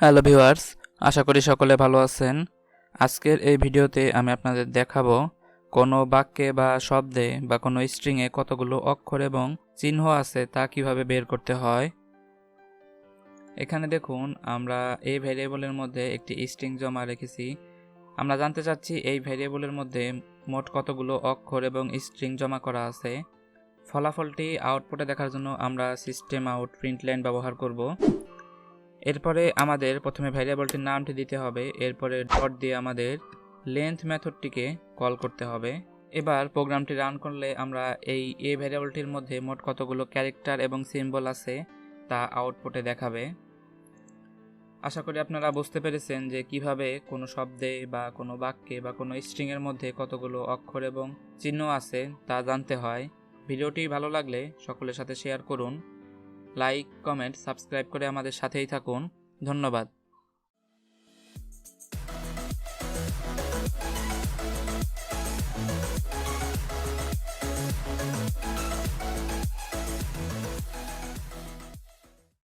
Hello viewers, আশা করি সকলে ভালো আছেন। আজকের এই ভিডিওতে আমি আপনাদের দেখাবো কোনো বাক্যে বা শব্দে বা কোনো স্ট্রিংয়ে কতগুলো অক্ষর এবং চিহ্ন আছে তা কিভাবে বের করতে হয়। এখানে দেখুন, আমরা এই ভ্যারিয়েবলের মধ্যে একটি স্ট্রিং জমা রেখেছি। আমরা জানতে চাচ্ছি এই ভ্যারিয়েবলের মধ্যে মোট কতগুলো অক্ষর এবং স্ট্রিং জমা করা আছে। ফলাফলটি আউটপুটে দেখার জন্য আমরা সিস্টেম আউট প্রিন্ট লাইন ব্যবহার করব। এরপরে আমাদের প্রথমে ভ্যারিয়েবলটির নামটি দিতে হবে, এরপরে ডট দিয়ে আমাদের লেন্থ মেথডটিকে কল করতে হবে। এবার প্রোগ্রামটি রান করলে আমরা এই ভ্যারিয়েবলটির মধ্যে মোট কতগুলো ক্যারেক্টার এবং সিম্বল আছে তা আউটপুটে দেখাবে। আশা করি আপনারা বুঝতে পেরেছেন যে কিভাবে কোনো শব্দে বা কোনো বাক্যে বা কোনো স্ট্রিংয়ের মধ্যে কতগুলো অক্ষর এবং চিহ্ন আছে তা জানতে হয়। ভিডিওটি ভালো লাগলে সকলের সাথে শেয়ার করুন। লাইক, কমেন্ট, সাবস্ক্রাইব করে আমাদের সাথেই থাকুন। ধন্যবাদ।